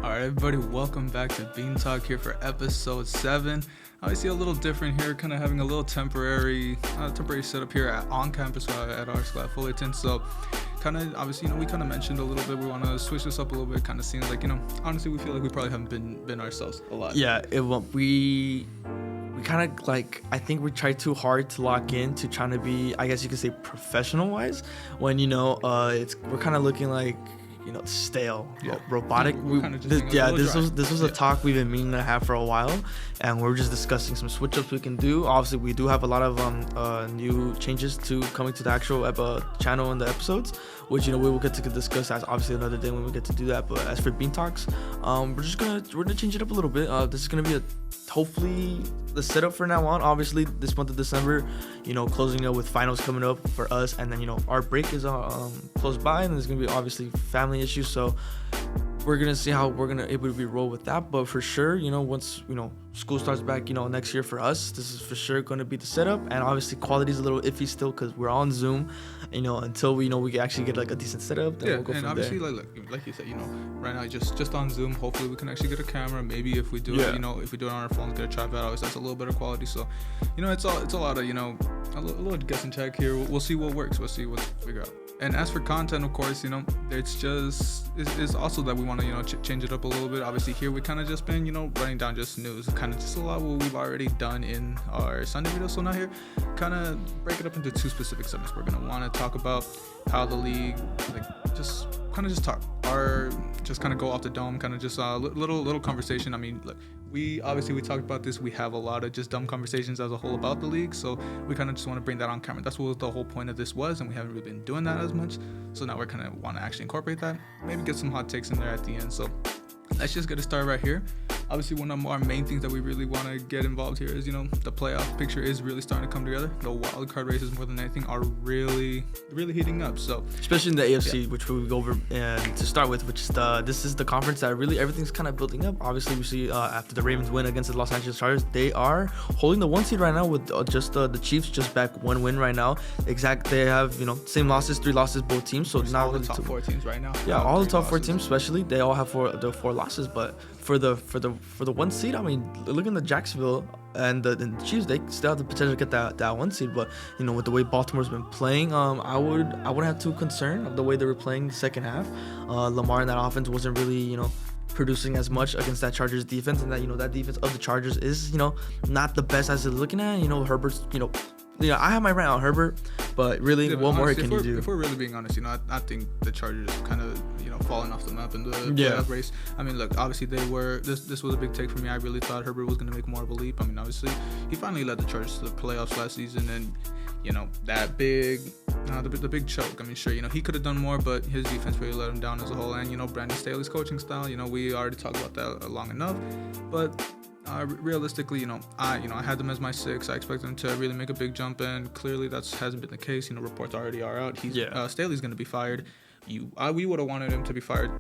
All right, everybody, welcome back to Bean Talk here for episode 7. Obviously, a little different here, kind of having a little temporary setup here on campus at our school at Fullerton. So, kind of, obviously, we kind of mentioned a little bit, we want to switch this up a little bit, kind of seems like, honestly, we feel like we probably haven't been ourselves a lot. Yeah, we kind of I think we tried too hard to lock in to trying to be, I guess you could say, professional wise, when we're kind of looking like stale, robotic. This was a talk we've been meaning to have for a while, and we're just discussing some switch ups we can do. Obviously, we do have a lot of new changes to coming to the actual channel and the episodes, which we will get to discuss as obviously another day when we get to do that. But as for Bean Talks, we're gonna change it up a little bit. This is gonna be hopefully the setup for now on. Obviously, this month of December, closing up with finals coming up for us, and then our break is close by, and there's gonna be obviously family issues. So we're gonna see how we're gonna able to be roll with that. But for sure, once school starts back, next year for us, this is for sure gonna be the setup. And obviously, quality is a little iffy still because we're on Zoom. Until we can actually get a decent setup, then we'll go from obviously, there. like you said, right now just on Zoom. Hopefully, we can actually get a camera. Maybe if we do it, if we do it on our phones, get a tripod. Obviously, that's a little better quality. So, it's a lot of a little guess and check here. We'll see what works. We'll see what's figure out. And as for content, of course, it's also that we want to change it up a little bit. Obviously, here we kind of just been running down just news, kind of just a lot of what we've already done in our Sunday video. So now here, kind of break it up into 2 specific segments. We're gonna want to talk about how the league, just kind of go off the dome, kind of just a little conversation. I mean, look, we talked about this. We have a lot of just dumb conversations as a whole about the league, so we kind of just want to bring that on camera. That's what the whole point of this was, and we haven't really been doing that as much. So now we're kind of want to actually incorporate that, maybe get some hot takes in there at the end. So let's just get it started right here. Obviously, one of our main things that we really want to get involved here is, the playoff picture is really starting to come together. The wild card races, more than anything, are really, really heating up. So, especially in the AFC, which we will go over and to start with, which is this is the conference that really everything's kind of building up. Obviously, we see after the Ravens win against the Los Angeles Chargers, they are holding the 1 seed right now with just the Chiefs just back 1 win right now. They have same losses, 3 losses both teams. So now all the top 4 teams right now. Yeah, all the top 4 teams, especially they all have 4 losses, but for the 1 seed, I mean, look at the Jacksonville and the Chiefs, they still have the potential to get that 1 seed. But with the way Baltimore's been playing, I wouldn't have too concern of the way they were playing the second half. Lamar in that offense wasn't really producing as much against that Chargers defense, and that defense of the Chargers is not the best as they're looking at. Herbert's I have my rant on Herbert, but really, what more can you do? If we're really being honest, I think the Chargers kind of falling off the map in the playoff race. I mean, look, obviously they were. This was a big take for me. I really thought Herbert was going to make more of a leap. I mean, obviously he finally led the Chargers to the playoffs last season, and that the big choke. I mean, sure, he could have done more, but his defense really let him down as a whole. And Brandon Staley's coaching style, we already talked about that long enough, but. Realistically, I had them as my 6. I expect them to really make a big jump, and clearly that hasn't been the case. Reports already are out. Staley's going to be fired. We would have wanted him to be fired.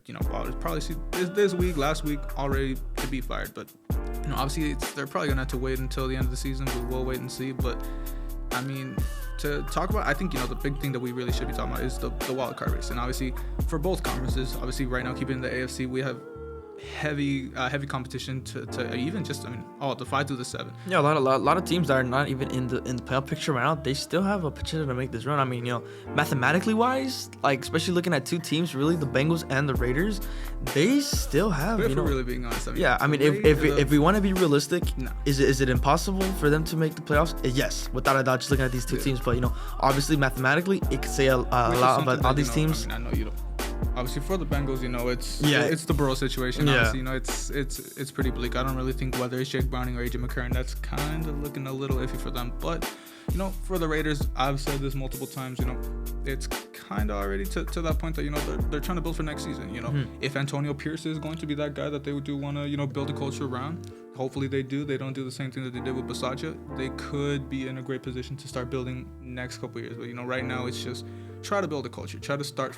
Probably see this week, last week already to be fired. But obviously they're probably going to have to wait until the end of the season. We will wait and see. But I mean, to talk about, I think the big thing that we really should be talking about is the wild card race, and obviously for both conferences. Obviously, right now keeping the AFC, we have heavy competition to even just the 5 through the 7. Yeah, a lot of teams that are not even in the playoff picture right now, they still have a potential to make this run. I mean, mathematically wise, especially looking at 2 teams, really the Bengals and the Raiders, they still have. But if we're really being honest, if we want to be realistic, no. Is it impossible for them to make the playoffs? Yes, without a doubt. Just looking at these 2 teams, but obviously mathematically, it could say a lot about all these teams. I know you don't. Obviously, for the Bengals, it's the Burrow situation. Yeah. Obviously, it's pretty bleak. I don't really think whether it's Jake Browning or AJ McCarron, that's kind of looking a little iffy for them. But for the Raiders, I've said this multiple times. It's kind of already to that point that they're trying to build for next season. If Antonio Pierce is going to be that guy that they do want to build a culture around, hopefully they do. They don't do the same thing that they did with Bisaccia. They could be in a great position to start building next couple years. But right now it's just try to build a culture, try to start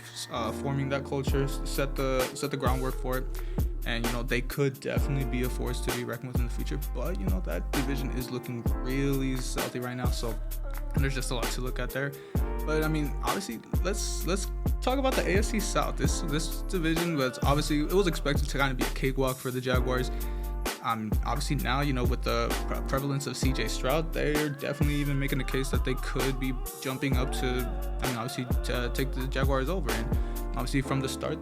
forming that culture, set the groundwork for it, and they could definitely be a force to be reckoned with in the future. But that division is looking really salty right now, so there's just a lot to look at there. But I mean, obviously, let's talk about the AFC South. This division was obviously, it was expected to kind of be a cakewalk for the Jaguars. Obviously now, with the prevalence of CJ Stroud, they're definitely even making the case that they could be jumping up to take the Jaguars over. And obviously from the start,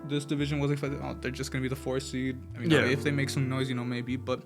this division was expected, they're just going to be the 4th seed. If they make some noise, maybe. But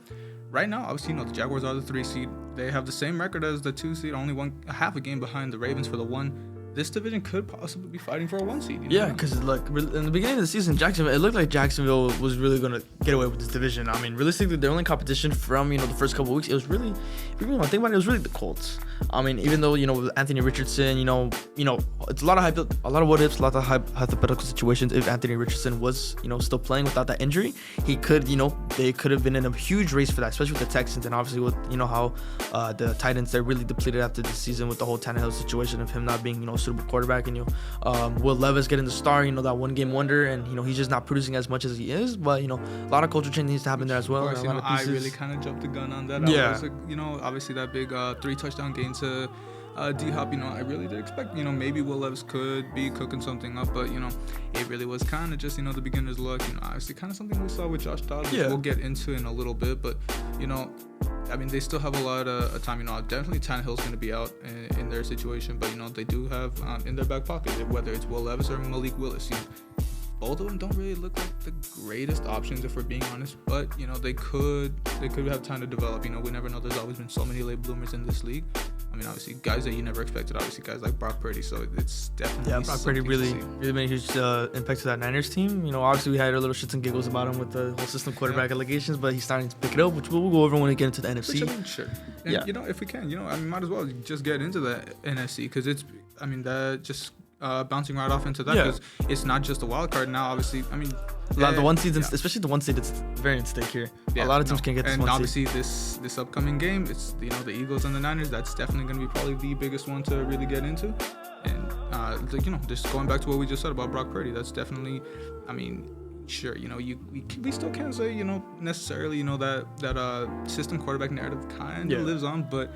right now, obviously, the Jaguars are the 3 seed. They have the same record as the 2 seed, only half a game behind the Ravens for the 1. This division could possibly be fighting for a 1 seed. Yeah, because in the beginning of the season, it looked like Jacksonville was really going to get away with this division. I mean, realistically, their only competition from, the first couple of weeks, it was really, if you really want to think about it, it was really the Colts. I mean, even though, with Anthony Richardson, it's a lot of what ifs, a lot of hypothetical situations. If Anthony Richardson was, still playing without that injury, he could, they could have been in a huge race for that, especially with the Texans. And obviously with, how the Titans, they're really depleted after this season with the whole Tannehill situation of him not being, a suitable quarterback. And, Will Levis getting the star, that one game wonder. And, he's just not producing as much as he is. But, a lot of culture change needs to happen there as well. Of course, I really kind of jumped the gun on that. Yeah. I was, obviously that big 3-touchdown game to D-Hop, I really did expect, maybe Will Levis could be cooking something up, but, it really was kind of just, the beginner's luck, obviously kind of something we saw with Josh Dobbs, which we'll get into in a little bit, but, they still have a lot of time, definitely Tannehill's going to be out in their situation, but, they do have in their back pocket, whether it's Will Levis or Malik Willis, both of them don't really look like the greatest options, if we're being honest, but they could have time to develop. We never know. There's always been so many late bloomers in this league. Obviously guys that you never expected. Obviously guys like Brock Purdy. So it's definitely Brock Purdy really made a huge impact to that Niners team. Obviously we had our little shits and giggles about him with the whole system quarterback allegations, but he's starting to pick it up, which we'll go over when we get into the NFC. Which, sure. And if we can, might as well just get into the NFC because it's that just. Bouncing right off into that because it's not just a wild card now. Obviously, the 1 seed, especially the 1 seed, it's very at stake here. A lot of teams can get this 1 seed. And obviously, this upcoming game, it's the Eagles and the Niners. That's definitely going to be probably the biggest one to really get into. And just going back to what we just said about Brock Purdy, that's definitely, sure, we still can't say necessarily that system quarterback narrative kind of lives on, but.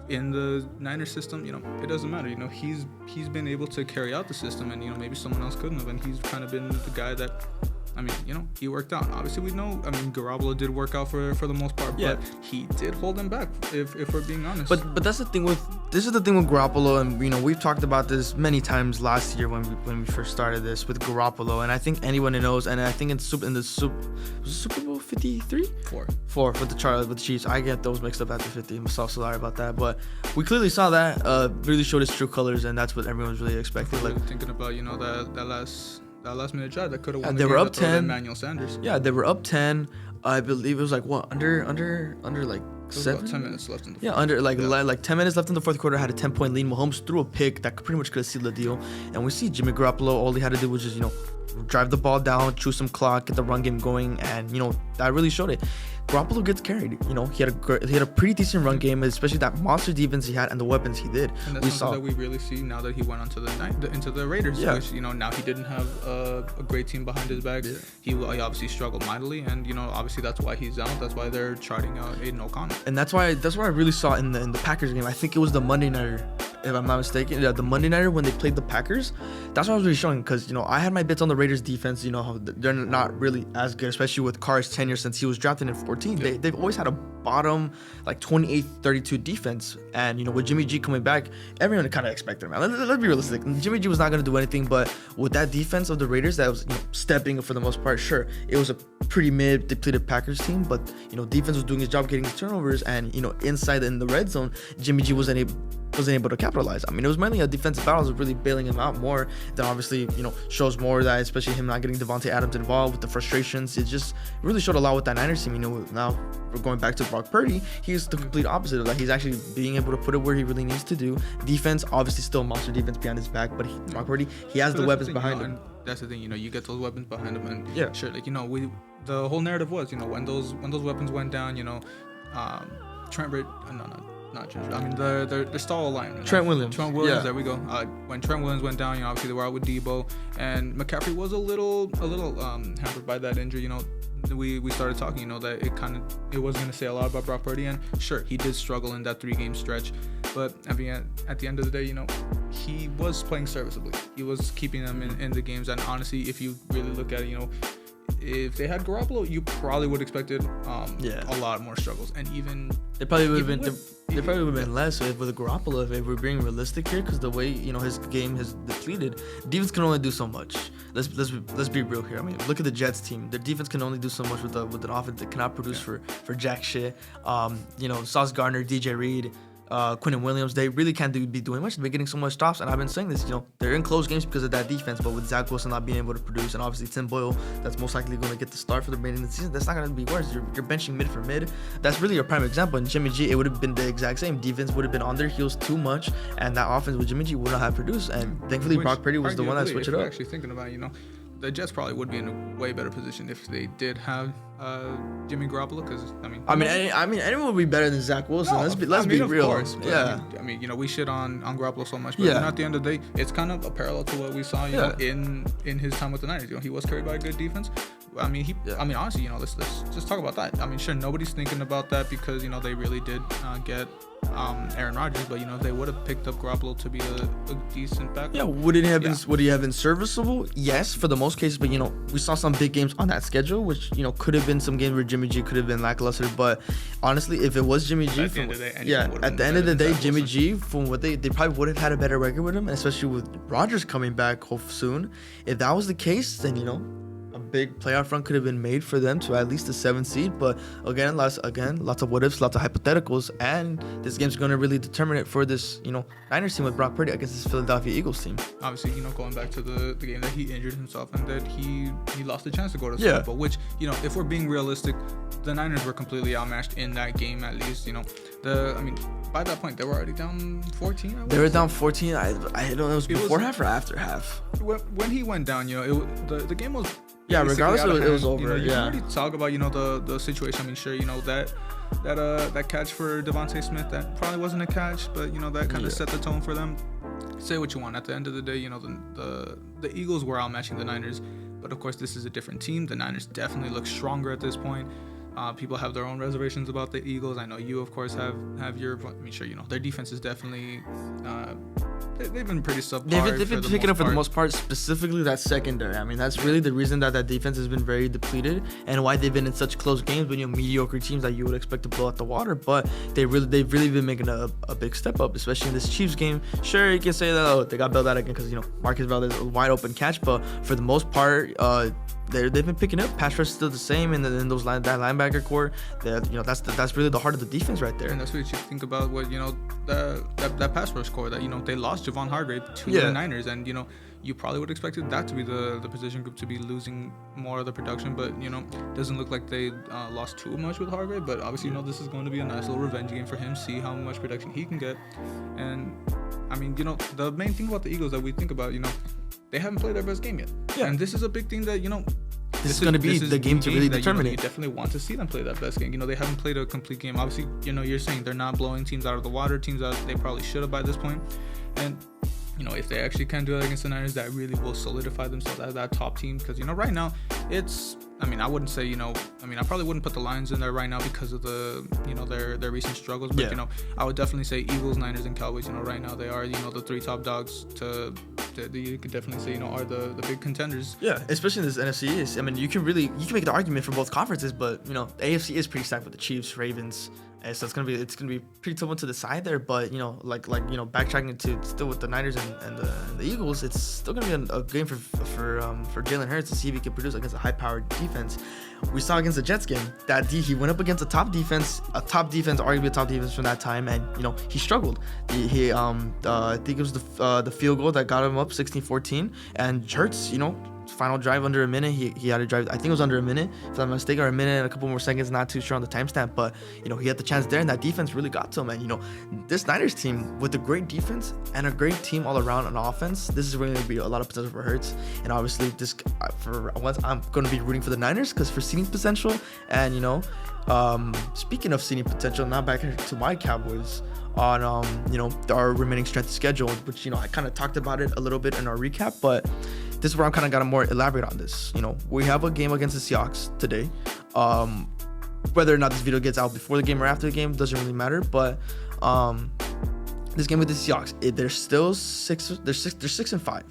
In the Niners system, it doesn't matter. He's been able to carry out the system, and maybe someone else couldn't have, and he's kind of been the guy that, he worked out. Obviously, we know. Garoppolo did work out for the most part, but he did hold him back. If we're being honest. But that's the thing with Garoppolo, and we've talked about this many times last year when we first started this with Garoppolo, and I think anyone who knows, and I think in the Super Bowl 53, 4 with the Chiefs. I get those mixed up after 50. I'm so sorry about that, but we clearly saw that really showed its true colors, and that's what everyone was really expecting. Like thinking about that last minute drive that could have won. They were up 10. Emmanuel Sanders. Yeah, they were up 10. I believe it was like under like 7. About 10 minutes left in the like 10 minutes left in the fourth quarter. Had a 10-point lead. Mahomes threw a pick that pretty much could have sealed the deal. And we see Jimmy Garoppolo. All he had to do was just drive the ball down, chew some clock, get the run game going, and that really showed it. Garoppolo gets carried. He had a pretty decent run game, especially that monster defense he had and the weapons he did. And that's something that we really see now that he went onto into the Raiders. Yeah. Which now he didn't have a great team behind his back. Yeah. He obviously struggled mightily, and obviously that's why he's out. That's why they're charting out Aiden O'Connell. And that's why I really saw in the Packers game. I think it was the Monday nighter, if I'm not mistaken. Yeah, the Monday nighter when they played the Packers. That's what I was really showing because I had my bets on the Raiders defense. How they're not really as good, especially with Carr's tenure since he was drafted in 14. Yeah. They've always had a bottom like 28-32 defense, and with Jimmy G coming back, everyone kind of expected him. Let's be realistic. Jimmy G was not going to do anything, but with that defense of the Raiders that was stepping for the most part, sure, it was a pretty mid depleted Packers team, but defense was doing his job getting his turnovers, and inside in the red zone, Jimmy G wasn't able to capitalize. It was mainly a defensive battle, was really bailing him out more. Then obviously, shows more that, especially him not getting Devontae Adams involved with the frustrations. It just really showed a lot with that Niners team. Now we're going back to Brock Purdy. He's the complete opposite of that. He's actually being able to put it where he really needs to do. Defense, obviously still monster defense behind his back, but Brock Purdy, he has the weapons behind him. That's the thing, you get those weapons behind him, and sure, the whole narrative was, when those weapons went down, Trent Bridge, not Trent. They're star line. Trent Williams. There we go. When Trent Williams went down, obviously they were out with Debo, and McCaffrey was a little hampered by that injury. We started talking, that it wasn't going to say a lot about Brock Purdy, and sure, he did struggle in that 3-game stretch, But I mean, at the end of the day, you know, he was playing serviceably. He was keeping them in the games. And honestly, if you really look at it, you know, if they had Garoppolo, you probably would have expected a lot more struggles. And even they probably would have been less with Garoppolo if we're being realistic here, because the way, you know, his game has depleted. Defense can only do so much. Let's be real here. I mean, look at the Jets team. Their defense can only do so much with an offense that cannot produce for jack shit. You know, Sauce Gardner, DJ Reed, Quinnen Williams, they really can't be doing much. They're getting so much stops, and I've been saying this, you know, they're in close games because of that defense, but with Zach Wilson not being able to produce, and obviously Tim Boyle, that's most likely going to get the start for the remaining of the season, that's not going to be worse. You're benching mid for mid. That's really your prime example. And Jimmy G, it would have been the exact same. Defense would have been on their heels too much, and that offense with Jimmy G would not have produced, and thankfully Brock Purdy was the one that switched it up. Actually thinking about it, you know, the Jets probably would be in a way better position if they did have Jimmy Garoppolo, because I mean anyone would be better than Zach Wilson. No, let's be real. Course, yeah. I mean, you know, we shit on Garoppolo so much, but you know, at the end of the day, it's kind of a parallel to what we saw, you know, in his time with the Niners. You know, he was carried by a good defense. I mean, I mean, honestly, you know, let's just talk about that. I mean, sure, nobody's thinking about that because, you know, they really did get Aaron Rodgers, but you know, they would have picked up Garoppolo to be a decent backup. Yeah, would he have been serviceable? Yes, for the most cases, but you know, we saw some big games on that schedule, which, you know, could have been some games where Jimmy G could have been lackluster. But honestly, if it was Jimmy G, at the end of the day, Jimmy G, from what they probably would have had a better record with him, and especially with Rodgers coming back soon. If that was the case, then, you know, a big playoff run could have been made for them to at least the 7th seed. But again, lots of what ifs, lots of hypotheticals, and this game's going to really determine it for this, you know, Niners team with Brock Purdy against this Philadelphia Eagles team. Obviously, you know, going back to the game that he injured himself and that he lost the chance to go to the Super Bowl, which, you know, if we're being realistic, the Niners were completely outmatched in that game. At least, you know, by that point they were already down 14. They were down 14. I don't know, it was before half or after half. When he went down, you know, the game was. Yeah, regardless of it was over. You know, you can already talk about, you know, the situation. I mean, sure, you know, that catch for Devontae Smith, that probably wasn't a catch, but you know, that kind of set the tone for them. Say what you want. At the end of the day, you know, the Eagles were outmatching the Niners, but of course, this is a different team. The Niners definitely look stronger at this point. People have their own reservations about the Eagles. I know you, of course, have your. I mean, sure, you know, their defense is definitely. They've been pretty subpar. They've been picking up for the most part, specifically that secondary. I mean, that's really the reason that defense has been very depleted and why they've been in such close games with, you know, mediocre teams that you would expect to blow out the water. But they've really been making a big step up, especially in this Chiefs game. Sure, you can say that they got bailed out again because, you know, Marcus Valdez a wide open catch, but for the most part, they've been picking up. Pass rush is still the same, and then that linebacker core, you know, that's really the heart of the defense right there. And that's what you think about, what, you know, that pass rush core that, you know, they lost Javon Hargrave to the Niners, and you know, you probably would have expected that to be the position group to be losing more of the production, but you know, doesn't look like they lost too much with Hargrave. But obviously, you know, this is going to be a nice little revenge game for him. See how much production he can get, and I mean, you know, the main thing about the Eagles that we think about, you know, they haven't played their best game yet, and this is a big thing that, you know. This is going to be the game to really determine it. You definitely want to see them play that best game. You know, they haven't played a complete game. Obviously, you know, you're saying they're not blowing teams out of the water, teams that they probably should have by this point. And, you know, if they actually can do that against the Niners, that really will solidify themselves as that top team. Because, you know, right now, I mean, I wouldn't say, you know, I probably wouldn't put the Lions in there right now because of the, you know, their recent struggles. But, you know, I would definitely say Eagles, Niners, and Cowboys, you know, right now they are, you know, the 3 top dogs you could definitely say, you know, are the big contenders. Yeah, especially in this NFC East. I mean, you can make the argument for both conferences, but, you know, the AFC is pretty stacked with the Chiefs, Ravens. And so it's gonna be pretty tough one to the side there, but you know, like you know, backtracking to still with the Niners and the Eagles, it's still gonna be a game for Jalen Hurts to see if he can produce against a high-powered defense. We saw against the Jets game that he went up against a top defense, arguably a top defense from that time, and you know, he struggled. He I think it was the field goal that got him up 16-14, and Hurts, you know, final drive under a minute, he had to drive, I think it was under a minute if I'm not mistaken, or a minute and a couple more seconds, not too sure on the timestamp, but you know, he had the chance there, and that defense really got to him. And you know, this Niners team with a great defense and a great team all around on offense, this is really going to be a lot of potential for Hurts. And obviously this for once I'm going to be rooting for the Niners because for seeding potential. And you know, speaking of seeding potential, now back to my Cowboys on you know, our remaining strength of schedule, which, you know, I kind of talked about it a little bit in our recap, but this is where I'm kind of got to more elaborate on this. You know, we have a game against the Seahawks today. Whether or not this video gets out before the game or after the game doesn't really matter, but this game with the Seahawks, they're still 6-5.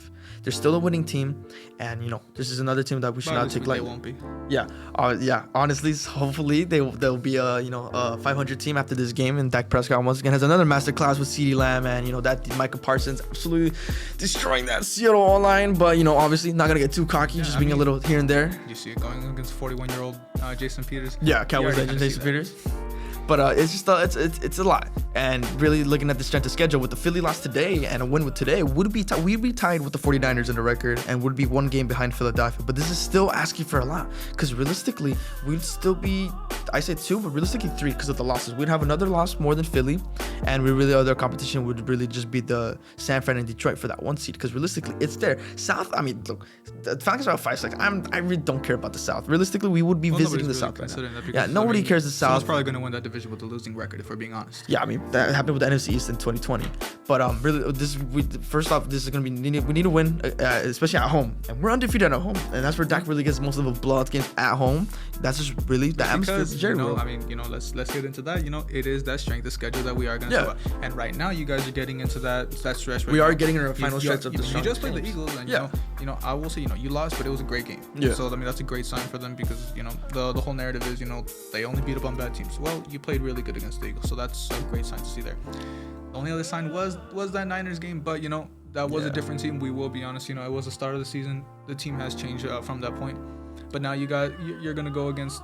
They're still a winning team, and this is another team that we should not take lightly. They won't be. Yeah, honestly, hopefully they'll be a 500 team after this game, and Dak Prescott once again has another masterclass with CeeDee Lamb, and that Micah Parsons absolutely destroying that Seattle online. But obviously not gonna get too cocky, just being a little here and there. You see it going against 41-year-old Jason Peters. Yeah, Cowboys legend Jason Peters. But it's just it's a lot, and really looking at the strength of schedule with the Philly loss today and a win with today we'd be tied with the 49ers in the record and would be one game behind Philadelphia. But this is still asking for a lot, because realistically we'd still be, I say 2, but realistically 3 because of the losses. We'd have another loss more than Philly, and other competition would really just be the San Fran and Detroit for that 1 seed, because realistically it's there. South, I mean, look, the Falcons are at 5-6. I really don't care about the South. Realistically, we would be visiting the South right now. Yeah, nobody cares the South. Someone's probably going to win that division with a losing record, if we're being honest. Yeah, I mean that happened with the NFC East in 2020. But really, first off, this is gonna be we need to win, especially at home, and we're undefeated at home, and that's where Dak really gets most of the blowout games at home. That's just really the atmosphere. I mean, let's get into that. It is that strength of schedule that we are gonna talk about. And right now, you guys are getting into that stretch. We are getting in our final stretch of the You just played the Eagles, and I will say, you lost, but it was a great game. Yeah. So I mean, that's a great sign for them, because the whole narrative is they only beat up on bad teams. Well, you played really good against the Eagles, so that's a great sign to see there. The only other sign was that Niners game, but that was a different team. We will be honest, it was the start of the season. The team has changed from that point, but now you're gonna go against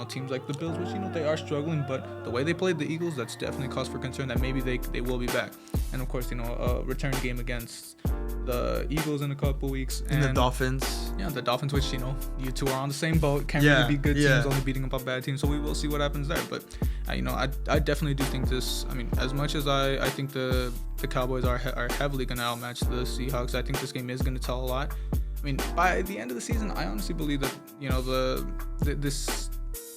teams like the Bills, which they are struggling, but the way they played the Eagles, that's definitely cause for concern that maybe they will be back. And of course, a return game against the Eagles in a couple weeks, and the Dolphins. Yeah, the Dolphins, which you two are on the same boat. Can't really be good teams, only beating up on bad teams. So we will see what happens there. But I definitely do think this. I mean, as much as I think the Cowboys are heavily gonna outmatch the Seahawks, I think this game is gonna tell a lot. I mean, by the end of the season, I honestly believe that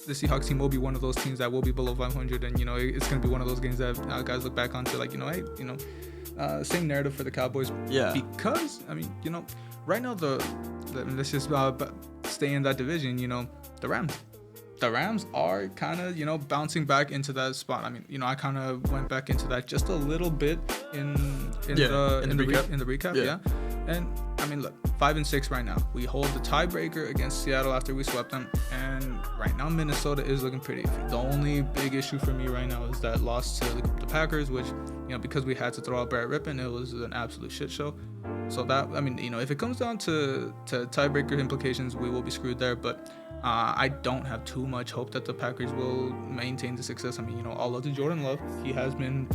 the Seahawks team will be one of those teams that will be below 500, and it's gonna be one of those games that guys look back on to like, hey, same narrative for the Cowboys. Yeah. Because I mean, right now let's just stay in that division. The Rams are kind of bouncing back into that spot. I mean, I kind of went back into that just a little bit in the recap. Yeah. And I mean, look, 5-6 right now. We hold the tiebreaker against Seattle after we swept them, and right now Minnesota is looking pretty iffy. The only big issue for me right now is that loss to the Packers, which because we had to throw out Barrett Rippon, it was an absolute shit show. So that, I mean, if it comes down to tiebreaker implications, we will be screwed there. But I don't have too much hope that the Packers will maintain the success. I mean, all love to Jordan Love. He has been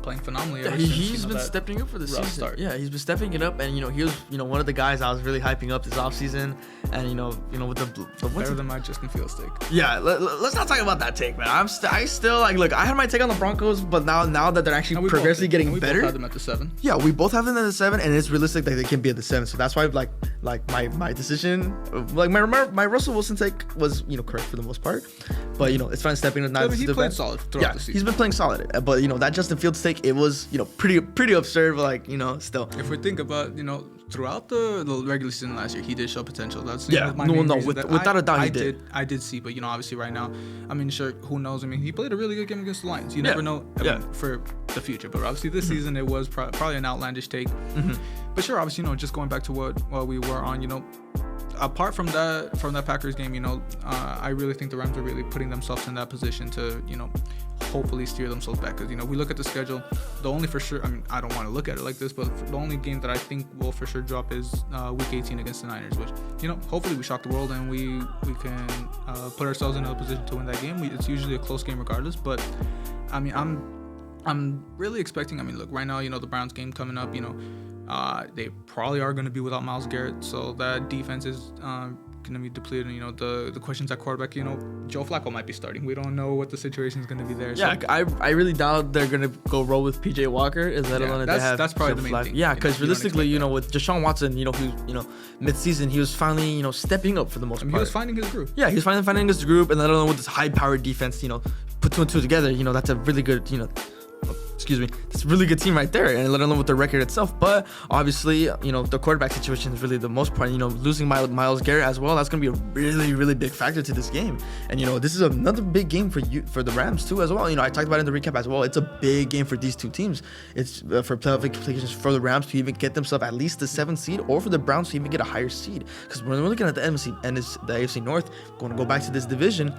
playing phenomenally ever since. He's been stepping up for the season. Start. Yeah, he's been stepping it up, and he was one of the guys I was really hyping up this offseason, and with the better than my Justin Fields take. Yeah, let's not talk about that take, man. I still look. I had my take on the Broncos, but now that they're actually progressively getting better. We both had them at the 7. Yeah, we both have them at the 7, and it's realistic that they can be at the 7. So that's why my decision, my Russell Wilson take was correct for the most part, but it's fine stepping in. He played solid throughout the season. He's been playing solid, but that Justin Fields take, it was pretty absurd, but still. If we think about throughout the regular season last year, he did show potential. That's without a doubt he did. I did see, but obviously right now, I mean, sure, who knows? I mean, he played a really good game against the Lions. You never know for the future, but obviously this season it was probably an outlandish take. But sure, obviously just going back to what we were on, apart from that Packers game, I really think the Rams are really putting themselves in that position to hopefully steer themselves back, because we look at the schedule. The only for sure, I mean, I don't want to look at it like this, but the only game that I think will for sure drop is week 18 against the Niners, which hopefully we shock the world and we can put ourselves in a position to win that game. It's usually a close game regardless, but I mean, I'm really expecting. I mean, look, right now, the Browns game coming up, they probably are going to be without Myles Garrett, so that defense is going to be depleted. The questions at quarterback, Joe Flacco might be starting. We don't know what the situation is going to be there. Yeah, so. I really doubt they're going to go roll with PJ Walker. That's probably the main thing. Yeah, because realistically, with Deshaun Watson, who's mid-season, he was finally stepping up for the most part. He was finding his groove. Yeah, he was finally finding his groove, and let alone with this high-powered defense, put 2 and 2 together. That's a really good It's a really good team right there, and let alone with the record itself. But obviously, the quarterback situation is really the most part. Losing Myles Garrett as well, that's gonna be a really, really big factor to this game. And this is another big game for the Rams too as well. I talked about it in the recap as well. It's a big game for these two teams. It's for playoff implications for the Rams to even get themselves at least the 7th seed, or for the Browns to even get a higher seed. Because when we're looking at the NFC and the AFC North, going to go back to this division,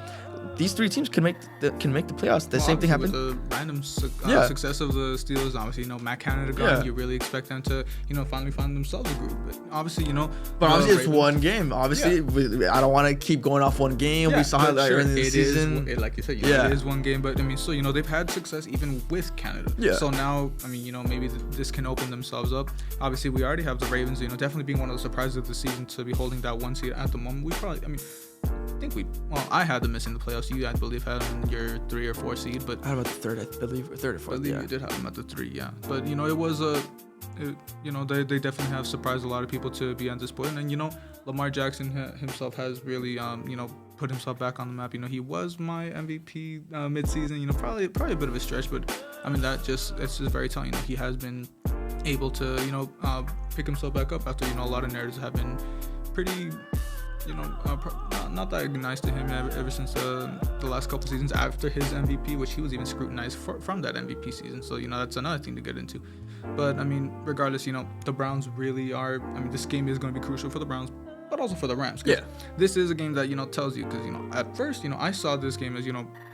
these three teams can make the playoffs. The same thing happened with the random success of the Steelers. Obviously, Matt Canada gone. Yeah. You really expect them to, finally find themselves a group. But obviously, But obviously, it's one game. Obviously, I don't want to keep going off one game. Yeah, we saw it earlier in the season. Like you said, it is one game. But so they've had success even with Canada. Yeah. So now, maybe this can open themselves up. Obviously, we already have the Ravens. Definitely being one of the surprises of the season to be holding that 1 seed at the moment. We probably, I had them missing the playoffs. You, I believe, had them in your 3 or 4 seed, but I had about the 3rd, I believe, or 3rd or 4th. You did have them at the 3, yeah. But it was they definitely have surprised a lot of people to be on this point. And Lamar Jackson himself has really put himself back on the map. He was my MVP midseason. Probably a bit of a stretch, but it's just very telling. He has been able to pick himself back up after a lot of narratives have been pretty. Not that nice to him ever since the last couple seasons after his MVP, which he was even scrutinized from that MVP season. So that's another thing to get into. But regardless, the Browns really are. This game is going to be crucial for the Browns, but also for the Rams. Yeah. This is a game that tells you, because at first I saw this game as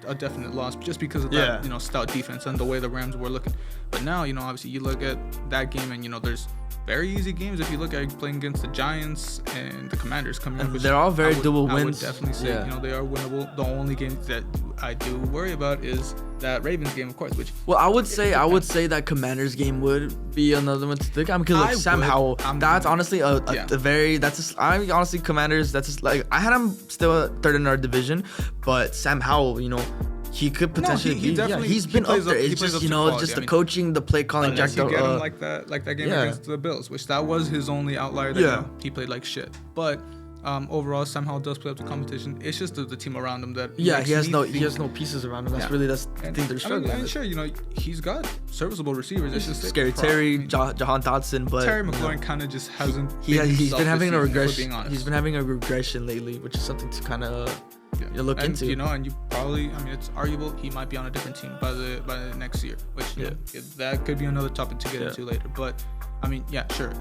a definite loss just because of that stout defense and the way the Rams were looking. But now obviously you look at that game and there's very easy games if you look at playing against the Giants and the Commanders coming up. They're all very doable wins. I would definitely say they are winnable. The only game that I do worry about is that Ravens game, of course. I would say that Commanders game would be another one to think. Because Sam Howell, that's honestly honestly Commanders. That's just I had him still 3rd in our division, but Sam Howell, he could potentially he's been up there. It's just the coaching, the play calling. Unless you get him like that game against the Bills, which that was his only outlier. That he played like shit. But overall, somehow does play up to competition. It's just the team around him that he has no pieces around him. That's the thing they're struggling with. Sure, he's got serviceable receivers. It's just Scary Terry, Jahan Dotson, but Terry McLaurin kind of just hasn't. He's been having a regression. He's been having a regression lately, which is something to kind of. Look into. And you probably, it's arguable he might be on a different team by the next year, which that could be another topic to get into later. But sure.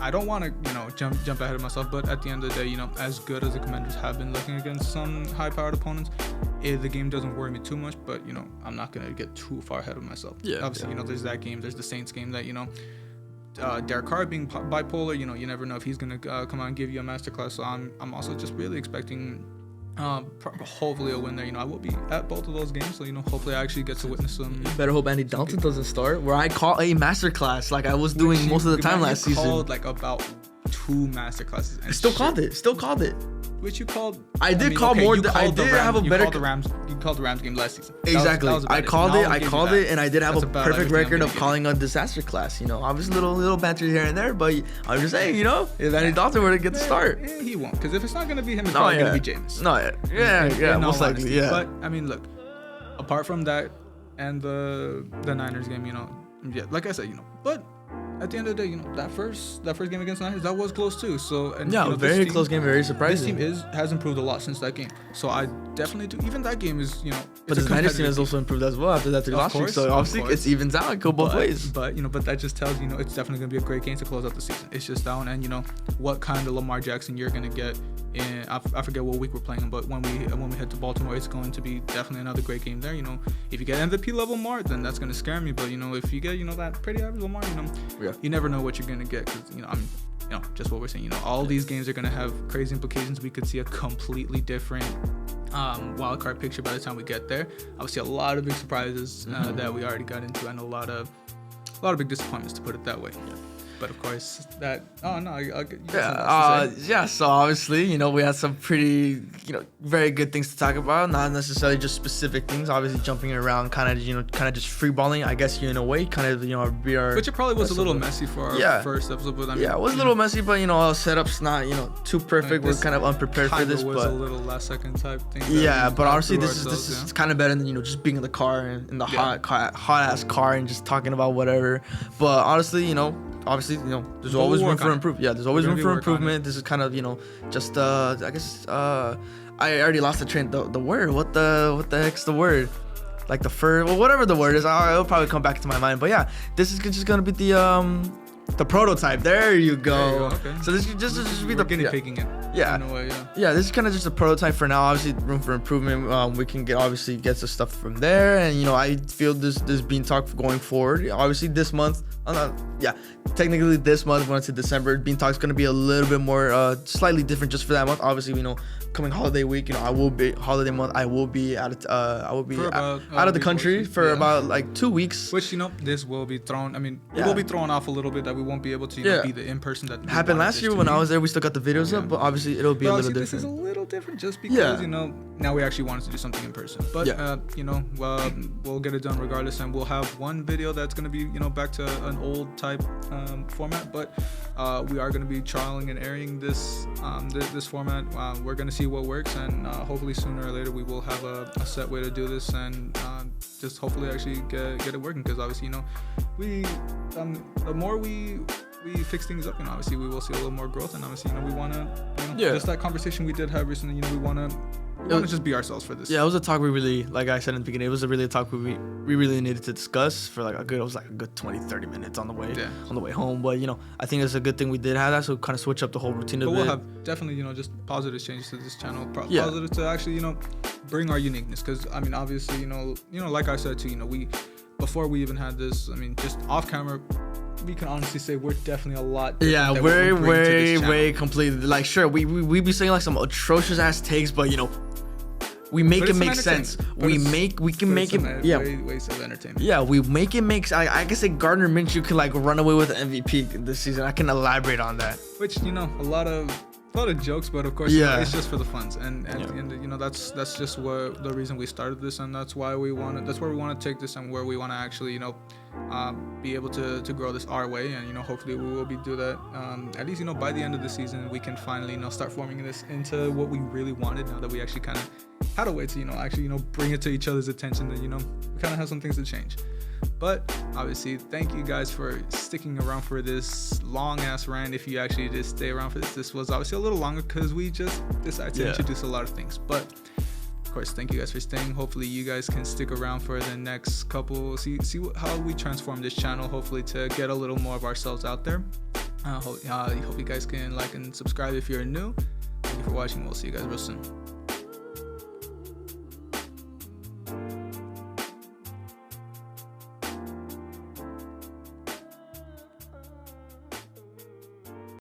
I don't want to jump ahead of myself, but at the end of the day, as good as the Commanders have been looking against some high-powered opponents, the game doesn't worry me too much. But I'm not gonna get too far ahead of myself. Yeah. Obviously, there's that game. There's the Saints game that Derek Carr being bipolar. You never know if he's gonna come out and give you a masterclass. So I'm also just really expecting. Hopefully a win there. I will be at both of those games, so hopefully I actually get to witness them. You better hope Andy Dalton doesn't start, where I call a masterclass like I was doing most of the time last season. Called about 2 masterclasses. And Still called it. Which you called? I did call more. I did have a better. You called the Rams game last season. Exactly. I called it, and I did have a perfect record of calling a disaster class. Obviously little banter here and there, but I'm just saying, if Andy Dalton were to get the start, he won't. Because if it's not gonna be him, it's probably gonna be Jameis. No, yeah, most likely, yeah. But look, apart from that and the Niners game, like I said, but. At the end of the day, that first game against the Niners, that was close too. So very close game, very surprising. This team has improved a lot since that game. So I definitely do. Even that game is, But the Niners team has also improved as well after that last week. So obviously it evens out. It goes both ways. But but that just tells you, it's definitely gonna be a great game to close out the season. It's just down, and what kind of Lamar Jackson you're gonna get. I forget what week we're playing, but when we head to Baltimore, it's going to be definitely another great game there. If you get MVP level Lamar, then that's gonna scare me. But if you get that pretty average Lamar, you never know what you're gonna get, because just what we're saying. All these games are gonna have crazy implications. We could see a completely different wild card picture by the time we get there. Obviously, a lot of big surprises that we already got into, and a lot of big disappointments, to put it that way. Yeah. But of course, that. Oh no, I'll get you. Yeah. So obviously, we had some pretty, very good things to talk about. Not necessarily just specific things. Obviously, jumping around, kind of just freeballing. I guess in a way, kind of, be our. Which it probably was a little messy for our first episode, but I mean, it was a little messy, but our setup's not too perfect. We're kind of unprepared for this, was but a little last second type thing. Yeah, but honestly, this is kind of better than just being in the car in the hot ass car and just talking about whatever. But honestly, obviously, there's always room for improvement. Yeah, there's always room for improvement. This is kind of, just I guess I already lost the train. The word. What the heck's the word? Like the fur. Well, whatever the word is, it'll probably come back to my mind. But yeah, this is just gonna be the prototype. There you go. Okay. So this could just be the guinea pigging it. Yeah. In a way, yeah. This is kind of just a prototype for now. Obviously, room for improvement. We can get the stuff from there, and I feel this bean talk going forward. Obviously, this month. Technically this month when it's in December, Bean Talk's gonna be a little bit more slightly different just for that month. Obviously, coming holiday week, I will be holiday month. I will be out of the country for about like 2 weeks. Which this will be thrown. I mean, it will be thrown off a little bit that we won't be able to be the in person that happened last year when I was there. We still got the videos up, but obviously it'll be a little different. This is a little different just because now we actually wanted to do something in person. But we'll get it done regardless, and we'll have one video that's gonna be back to an old type format. But we are gonna be trialing and airing this format. We're gonna see what works, and hopefully sooner or later we will have a set way to do this, and just hopefully actually get it working, because obviously we the more we fix things up, obviously we will see a little more growth, and obviously we want to just that conversation we did have recently, we want to just be ourselves for this. Yeah, it was a talk we really, like I said in the beginning, it was a talk we really needed to discuss for a good 20-30 minutes on the way home. But I think it's a good thing we did have that, so kind of switch up the whole routine a bit. But we'll have definitely just positive changes to this channel, positive to actually bring our uniqueness, because I mean obviously like I said too, we before we even had this, I mean just off camera, we can honestly say we're definitely a lot different. Yeah, way completely. Like, sure, we be saying some atrocious ass takes, but we make it make sense. We can make it. Ways of entertainment. Yeah, we make it make. I guess Gardner Minshew could run away with the MVP this season. I can elaborate on that. Which a lot of jokes, but of course it's just for the funds, and that's just what the reason we started this, and that's why we want to take this, and where we want to actually be able to grow this our way, and hopefully we will do that at least by the end of the season. We can finally start forming this into what we really wanted, now that we actually kind of had a way to actually bring it to each other's attention, that we kind of have some things to change. But obviously, thank you guys for sticking around for this long ass rant. If you actually did stay around for this was obviously a little longer because we just decided to introduce a lot of things. But of course, thank you guys for staying. Hopefully you guys can stick around for the next couple, see how we transform this channel, hopefully to get a little more of ourselves out there. Hope you guys can like and subscribe if you're new. Thank you for watching. We'll see you guys real soon.